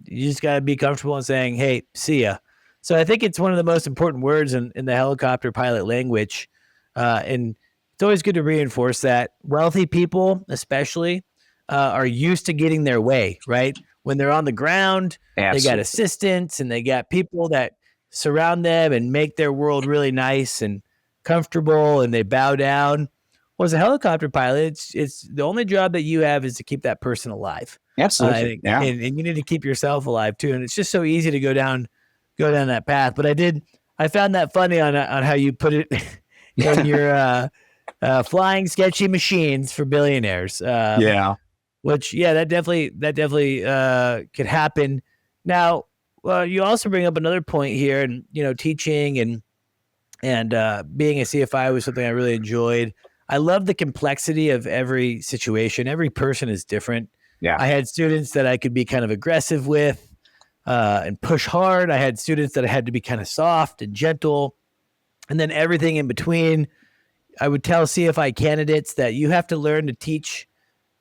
you just got to be comfortable in saying, hey, see ya. So I think it's one of the most important words in the helicopter pilot language. And it's always good to reinforce that. Wealthy people, especially, are used to getting their way, right? When they're on the ground, they got absolutely, assistants and they got people that surround them and make their world really nice and comfortable and they bow down. Well, as a helicopter pilot, it's the only job that you have is to keep that person alive. absolutely, yeah, And you need to keep yourself alive too. And it's just so easy to go down that path. But I found that funny on how you put it in your flying sketchy machines for billionaires. yeah, Which that definitely could happen. Now, you also bring up another point here, and teaching and being a CFI was something I really enjoyed. I love the complexity of every situation. Every person is different. yeah, I had students that I could be kind of aggressive with and push hard. I had students that I had to be kind of soft and gentle, and then everything in between. I would tell CFI candidates that you have to learn to teach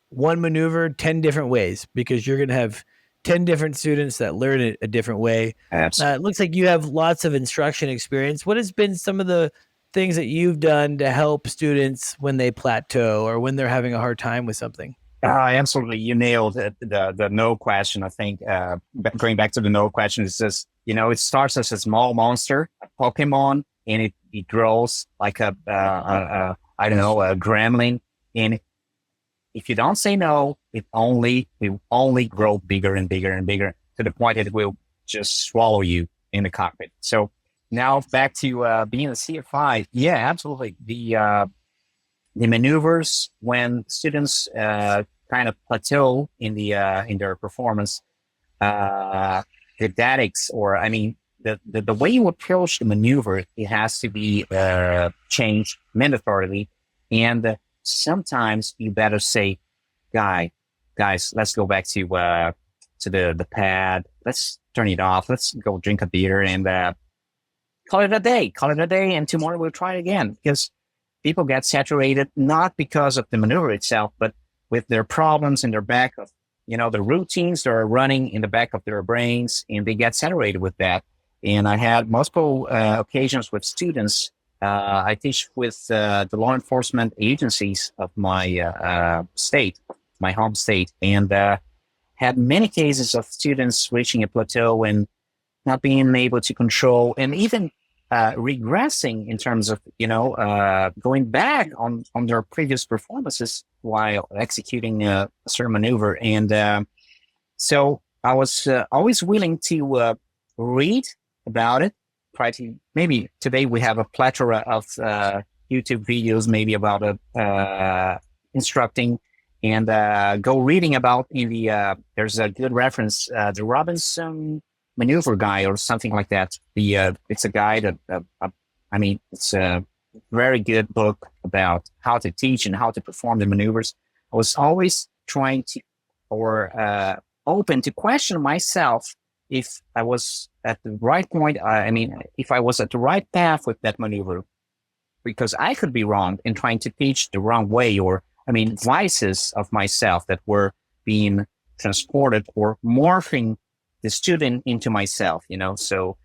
one maneuver 10 different ways because you're going to have 10 different students that learn it a different way. absolutely. It looks like you have lots of instruction experience. What has been some of the things that you've done to help students when they plateau or when they're having a hard time with something? Absolutely. You nailed it. The no question. I think going back to the no question is just, it starts as a small monster, a Pokemon, and it grows like a gremlin. And if you don't say no, it will only grow bigger and bigger and bigger to the point that it will just swallow you in the cockpit. So now back to being a CFI. Yeah, absolutely. The maneuvers when students kind of plateau in their performance, the tactics, or the way you approach the maneuver, it has to be changed mandatorily. And sometimes you better say, guys, let's go back to the pad. Let's turn it off. Let's go drink a beer and call it a day. And tomorrow we'll try it again, because people get saturated, not because of the maneuver itself, but with their problems in their back of, the routines that are running in the back of their brains, and they get saturated with that. And I had multiple occasions with students. I teach with the law enforcement agencies of my state, my home state. And had many cases of students reaching a plateau and not being able to control, and even regressing in terms of going back on their previous performances while executing a certain maneuver. And so I was always willing to read about it. Try to, maybe today we have a plethora of YouTube videos, maybe about instructing, and go reading about in the. There's a good reference, the Robinson Maneuver Guide or something like that. It's a guide. It's a very good book about how to teach and how to perform the maneuvers. I was always trying to, or open to question myself if I was at the right point. If I was at the right path with that maneuver, because I could be wrong in trying to teach the wrong way, or vices of myself that were being transported or morphing the student into myself, so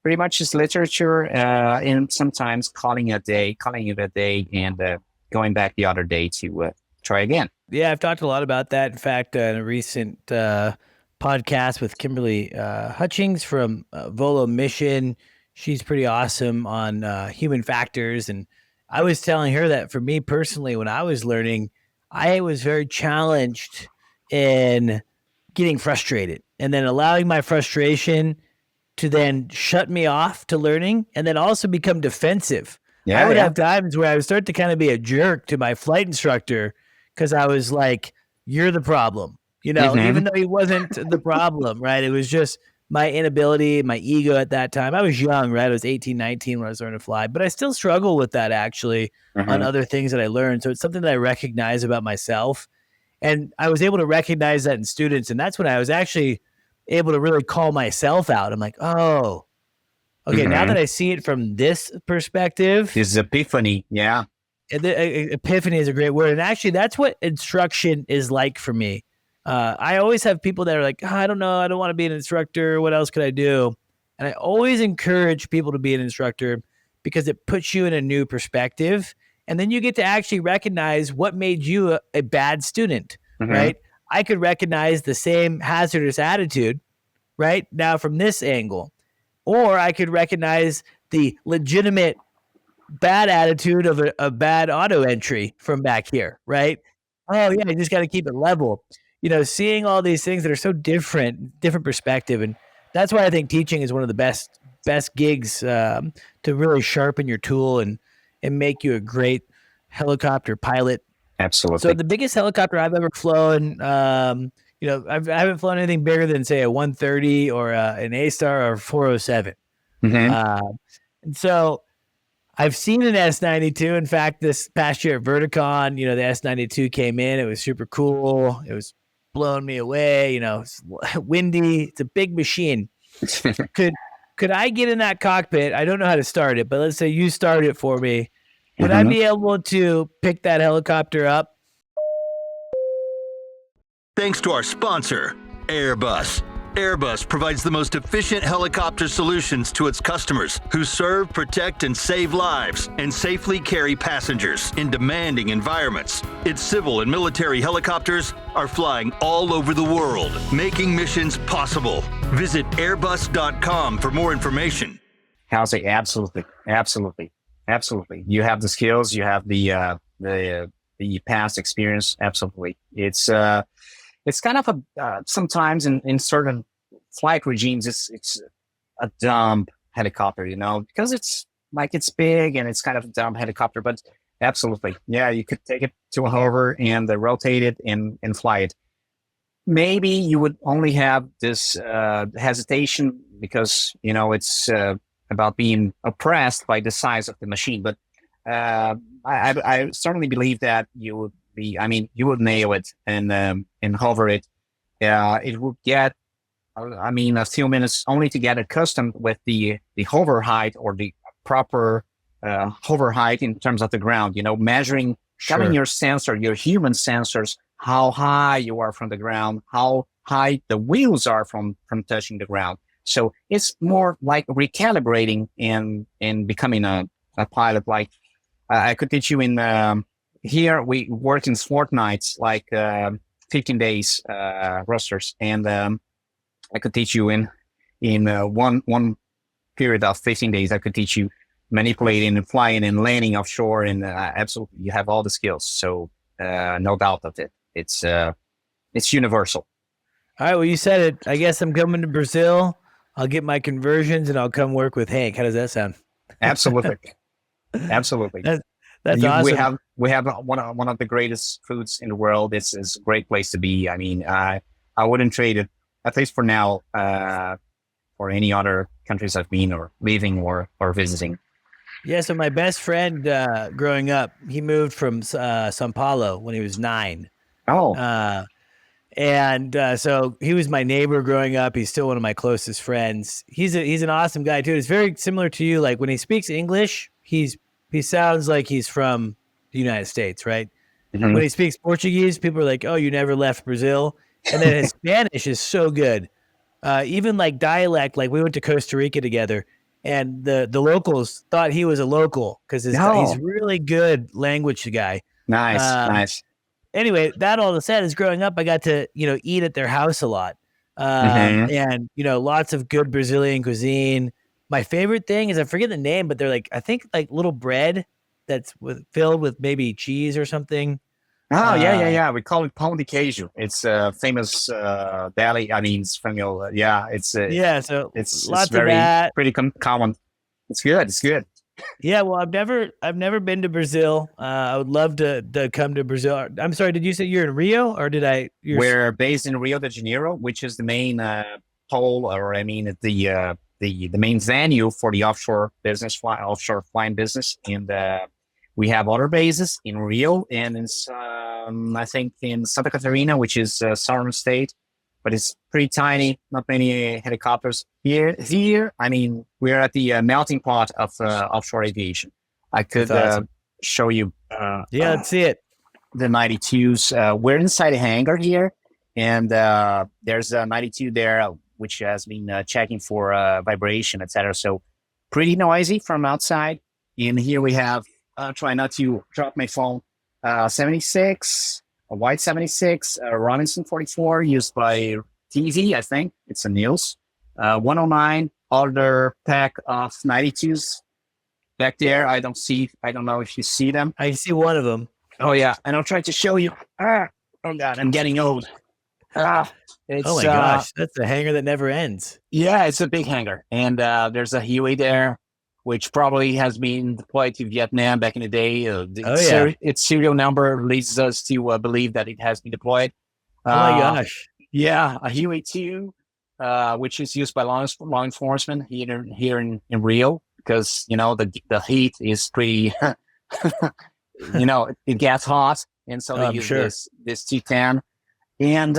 pretty much is literature, and sometimes calling it a day and going back the other day to try again. Yeah, I've talked a lot about that. In fact, in a recent podcast with Kimberly Hutchings from Volo Mission, she's pretty awesome on human factors. And I was telling her that for me personally, when I was learning, I was very challenged in getting frustrated and then allowing my frustration to then shut me off to learning, and then also become defensive. I would have times where I would start to kind of be a jerk to my flight instructor because I was like, you're the problem, even though he wasn't the problem, right? It was just my inability, my ego at that time. I was young, right? I was 18, 19 when I was learning to fly, but I still struggle with that actually on other things that I learned. So it's something that I recognize about myself. And I was able to recognize that in students. And that's when I was actually able to really call myself out. I'm like, oh, okay, now that I see it from this perspective. This is epiphany, yeah. Epiphany is a great word. And actually, that's what instruction is like for me. I always have people that are like, I don't know, I don't want to be an instructor. What else could I do? And I always encourage people to be an instructor because it puts you in a new perspective. And then you get to actually recognize what made you a bad student, right? I could recognize the same hazardous attitude, right, now from this angle. Or I could recognize the legitimate bad attitude of a bad auto entry from back here, right? Oh, yeah, you just got to keep it level. Seeing all these things that are so different perspective. And that's why I think teaching is one of the best gigs to really sharpen your tool and make you a great helicopter pilot. Absolutely. So the biggest helicopter I've ever flown, I haven't flown anything bigger than, say, a 130 or an A-Star or 407. And so I've seen an S-92. In fact, this past year at Verticon, the S-92 came in. It was super cool. It was blowing me away. It's windy. It's a big machine. Could I get in that cockpit? I don't know how to start it, but let's say you start it for me. Would I be able to pick that helicopter up? Thanks to our sponsor, Airbus. Airbus provides the most efficient helicopter solutions to its customers who serve, protect, and save lives and safely carry passengers in demanding environments. Its civil and military helicopters are flying all over the world, making missions possible. Visit airbus.com for more information. Halsey, absolutely. You have the skills, you have the past experience. Absolutely. It's kind of sometimes in certain flight regimes, it's a dumb helicopter, because it's big and it's kind of a dumb helicopter, but absolutely. Yeah. You could take it to a hover and rotate it and fly it. Maybe you would only have this hesitation because, it's about being oppressed by the size of the machine. But I certainly believe that you would you would nail it and hover it. It would get, a few minutes only to get accustomed with the hover height or the proper hover height in terms of the ground, measuring, telling your sensor, your human sensors, how high you are from the ground, how high the wheels are from touching the ground. So it's more like recalibrating and becoming a pilot. Like I could teach you in, here we work in fortnights, like 15 days rosters, and I could teach you in one period of 15 days. I could teach you manipulating and flying and landing offshore, and absolutely, you have all the skills. So no doubt of it. It's universal. All right. Well, you said it. I guess I'm coming to Brazil. I'll get my conversions and I'll come work with Hank. How does that sound? Absolutely. Absolutely. That's awesome. We have one of the greatest foods in the world. It's a great place to be. I mean, I wouldn't trade it, at least for now, for any other countries I've been or living or visiting. Yeah. So my best friend growing up, he moved from Sao Paulo when he was 9. Oh. And so he was my neighbor growing up. He's still one of my closest friends. He's an awesome guy too. It's very similar to you. Like when he speaks English, he sounds like he's from the United States, right? Mm-hmm. When he speaks Portuguese, people are like, "Oh, you never left Brazil." And then his Spanish is so good. Even like dialect, like we went to Costa Rica together, and the locals thought he was a local because he's really good language guy. Nice. Anyway, that all said is growing up, I got to, eat at their house a lot. And, lots of good Brazilian cuisine. My favorite thing is I forget the name, but they're like, I think like little bread that's filled with maybe cheese or something. Oh, yeah. We call it pão de queijo. It's a famous deli. I mean, it's from your, so it's lots very, of that. Pretty common. It's good. Yeah, well, I've never been to Brazil. I would love to come to Brazil. I'm sorry, did you say you're in Rio, or did I? We're based in Rio de Janeiro, which is the main pole, or I mean, the main venue for the offshore flying business, and we have other bases in Rio and in I think in Santa Catarina, which is southern state. But it's pretty tiny, not many helicopters here. I mean, we're at the melting pot of offshore aviation. I could show you. Let's see it. The 92s. We're inside a hangar here, and there's a 92 there, which has been checking for vibration, etc. So pretty noisy from outside. And here we have, try not to drop my phone, 76. A white 76, Robinson 44, used by TV, I think. It's a Niels. 109, other pack of 92s back there. I don't know if you see them. I see one of them. Oh, yeah. And I'll try to show you. Oh, God, I'm getting old. Oh, my gosh. That's a hangar that never ends. Yeah, it's a big hangar. And there's a Huey there, which probably has been deployed to Vietnam back in the day. Its serial number leads us to believe that it has been deployed. Oh my gosh. Yeah, a Huey 2, which is used by law enforcement here in Rio, because, the heat is pretty, it gets hot. And so they use this T10. And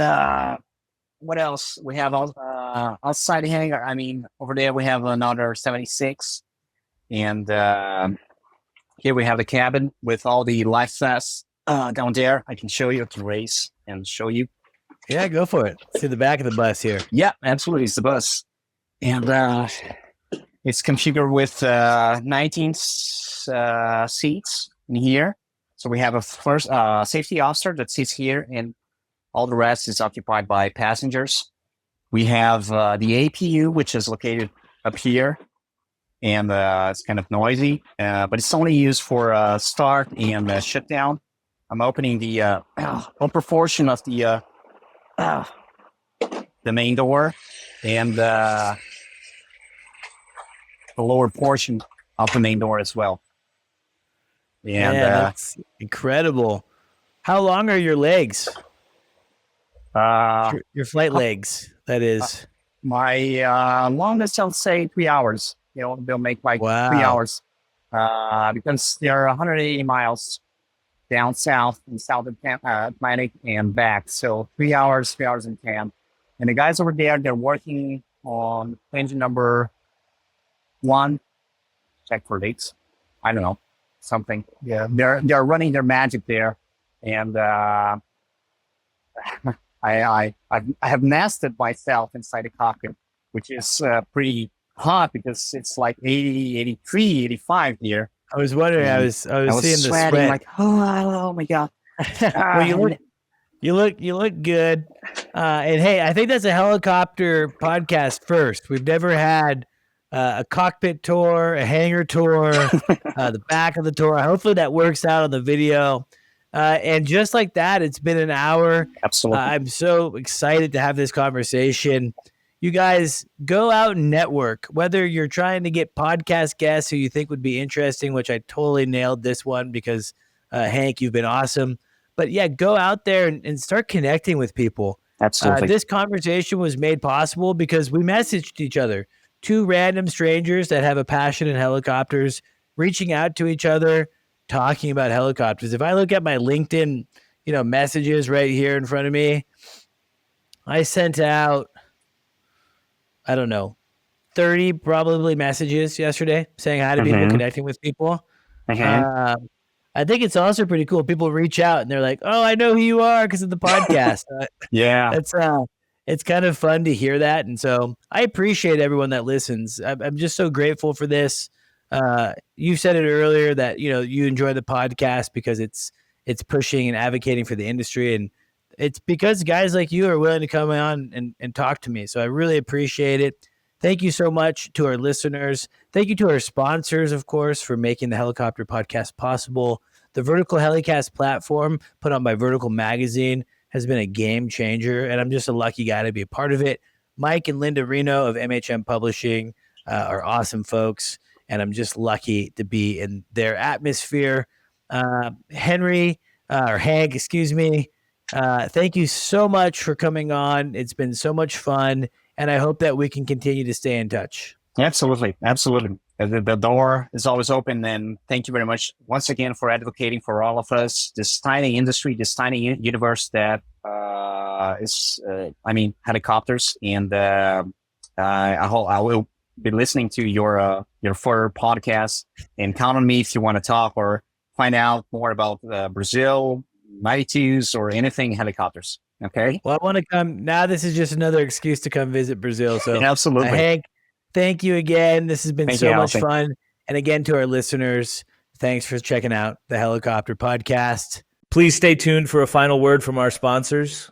what else? We have outside the hangar. I mean, over there we have another 76. And here we have the cabin with all the life vests down there. I can show you. I can race and show you. Yeah, go for it. See the back of the bus here. Yeah, absolutely. It's the bus. And it's configured with 19 seats in here. So we have a first safety officer that sits here, and all the rest is occupied by passengers. We have the APU, which is located up here. And it's kind of noisy, but it's only used for start and shutdown. I'm opening the upper portion of the main door, and the lower portion of the main door as well. And that's incredible. How long are your legs? Your flight legs, that is. My longest, I'll say 3 hours. They'll make like 3 hours because they're 180 miles down south in South Atlantic and back. So 3 hours, 3 hours and 10. And the guys over there, they're working on engine number 1. Check for dates. I don't know, something. Yeah, they're running their magic there, and I have nested myself inside the cockpit, which is pretty hot because it's like 80, 83, 85 here. I was wondering. I was seeing the sweating, sweat. like, oh my God. Well, you You look good. And hey, I think that's a helicopter podcast first. We've never had a cockpit tour, a hangar tour, the back of the tour. Hopefully that works out on the video. And just like that, it's been an hour. Absolutely. I'm so excited to have this conversation. You guys go out and network, whether you're trying to get podcast guests who you think would be interesting, which I totally nailed this one because Hank, you've been awesome. But yeah, go out there and start connecting with people. Absolutely. This conversation was made possible because we messaged each other. Two random strangers that have a passion in helicopters, reaching out to each other, talking about helicopters. If I look at my LinkedIn, messages right here in front of me, I sent out, I don't know, 30 probably messages yesterday saying hi to people, connecting with people. I think it's also pretty cool. People reach out and they're like, "Oh, I know who you are because of the podcast." Yeah. It's kind of fun to hear that. And so I appreciate everyone that listens. I'm just so grateful for this. You said it earlier that, you enjoy the podcast because it's pushing and advocating for the industry. And it's because guys like you are willing to come on and talk to me. So I really appreciate it. Thank you so much to our listeners. Thank you to our sponsors, of course, for making the Helicopter Podcast possible. The Vertical HeliCASTS platform put on by Vertical Magazine has been a game changer, and I'm just a lucky guy to be a part of it. Mike and Linda Reno of MHM Publishing are awesome folks, and I'm just lucky to be in their atmosphere. Hank, thank you so much for coming on. It's been so much fun, and I hope that we can continue to stay in touch. Absolutely. The door is always open, and thank you very much once again for advocating for all of us. This tiny industry, this tiny universe that is helicopters, and I will be listening to your further podcast, and count on me if you want to talk or find out more about Brazil, 92s, or anything helicopters. Okay. Well, I want to come now. This is just another excuse to come visit Brazil. So absolutely, Hank, thank you again. This has been so much fun. And again, to our listeners, thanks for checking out the Helicopter Podcast. Please stay tuned for a final word from our sponsors.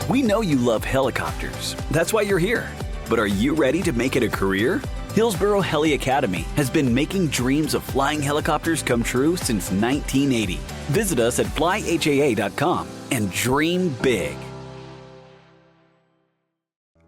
We know you love helicopters. That's why you're here. But are you ready to make it a career? Hillsboro Heli Academy has been making dreams of flying helicopters come true since 1980. Visit us at flyhaa.com and dream big.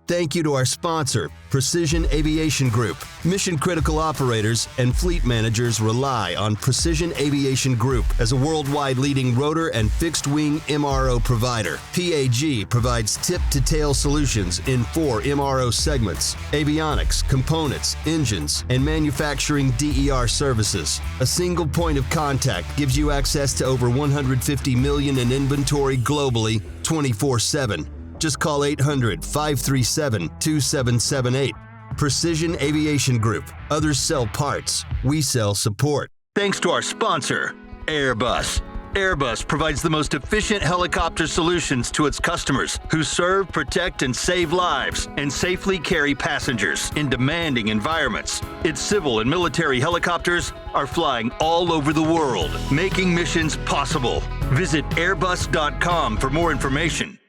Thank you to our sponsor, Precision Aviation Group. Mission-critical operators and fleet managers rely on Precision Aviation Group as a worldwide leading rotor and fixed-wing MRO provider. PAG provides tip-to-tail solutions in 4 MRO segments: avionics, components, engines, and manufacturing DER services. A single point of contact gives you access to over 150 million in inventory globally, 24/7. Just call 800-537-2778. Precision Aviation Group. Others sell parts. We sell support. Thanks to our sponsor, Airbus. Airbus provides the most efficient helicopter solutions to its customers who serve, protect, and save lives and safely carry passengers in demanding environments. Its civil and military helicopters are flying all over the world, making missions possible. Visit airbus.com for more information.